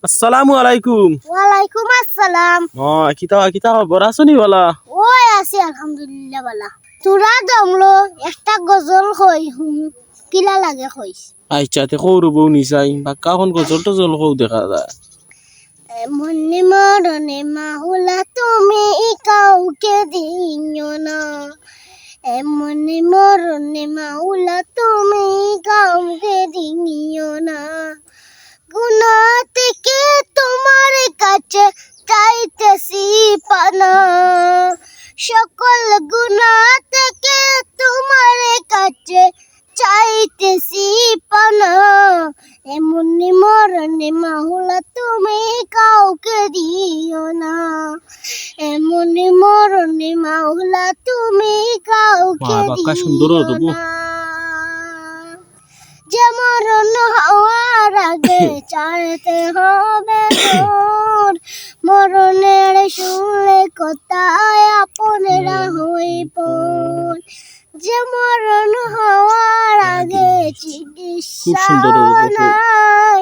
আসসালামু আলাইকুম। ওয়ালাইকুম আসসালাম। কিতা খবর আছনি বলা? ওই আছি আলহামদুলিল্লাহ বালা। তোরা দমলো একটা গজল কই কিলা লাগে কইস। আচ্ছা তে খৌর বউ নিচাই বাক্কা এখন গজল টজল খৌ দেখা যায়। মনে মরণে মাহুলা তুমি কাউকে দিও না, মনে মরণে মাহুলা তুমি কাউকে দিও না। গুনা থেকে তোমার কাছে চাইতেছি পানা, সকল গুনা থেকে তোমার কাছে চাইতেছি পানা। এমন মরণে মাহুলা তুমি কাউকে দিও না, এমন মরণে মাহুলা তুমি কাউকে বাক্কা সুন্দর দিও হতো না। যে মরণ হওয়ার আগে চাইতে হবে তোর, মরণের শুনলে কোথায় আপনেরা হই পর। যে মরণ হওয়ার আগে চিকিৎসা নাই,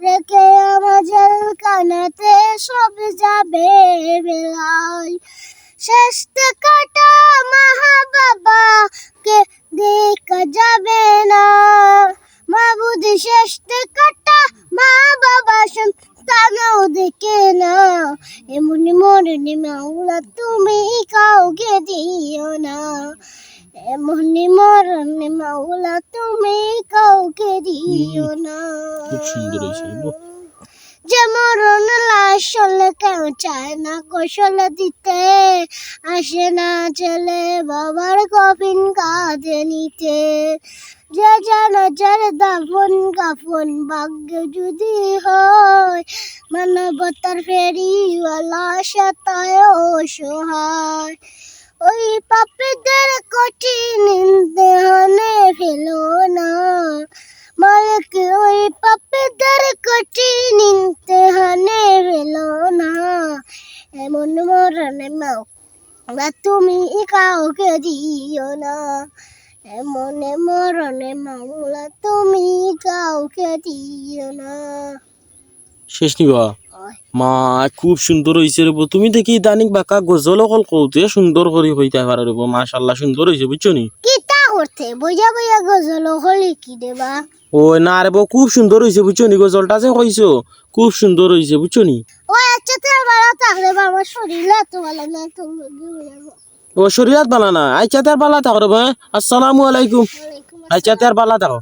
রেখে আমার জেলখানাতে সব যাবে বেলায়। শেষ কাটা মা বাবাকে দেখা যাবে না, মাবুদ শেষ কাটা মা বাবা সন্তানও দেখে না। এমন মরণে মাওলা তুমি কাউকে দিও না, এমন মরণে মাওলা তুমি কাউকে দিও না। খুব সুন্দর হয়েছে। যে মরণ লাশ হলে কেউ চায় না কৌশল দিতে, আসে না ছেলে বাবার কফিন কাঁধে নিতে। যে জানাজার দাফন কাফন ভাগ্য যদি হয়, মানবতার ফেরিওয়ালা সাতায় অসহায়। ওই পাপীদের কঠিন ইমতিহানে ফেলো না মালিক, ওই পাপীদের কঠিন ইমতিহানে ফেলো না। এমন মরণে মাওলা তুমি কাউকে দিও না, এমন মরণে মাওলা তুমি কাউকে দিও না। শেষ নিবা মা খুব সুন্দর হয়েছে রে বৌ। তুমি দেখি দানিক বাক্কা গজল অকল কৌতে সুন্দর করে হইতে পারে রে বৌ। মাশাআল্লাহ সুন্দর হয়েছে বুঝছো নি। কিতা করতে বইয়া বইয়া গজল হলি কি দেবা? ও না রে বৌ খুব সুন্দর হয়েছে বুঝছো নি। গজলটা যে কইছো খুব সুন্দর হয়েছে বুঝছো নি। ও আচ্ছা তার ভালো থাকলে আমার শরীর এত ভালো না তো। ও শরীয়ত বালা না। আচ্ছা তার বালা থাকো রে বৌ। আসসালামু আলাইকুম। ওয়ালাইকুম আচ্ছা তার বালা থাকো।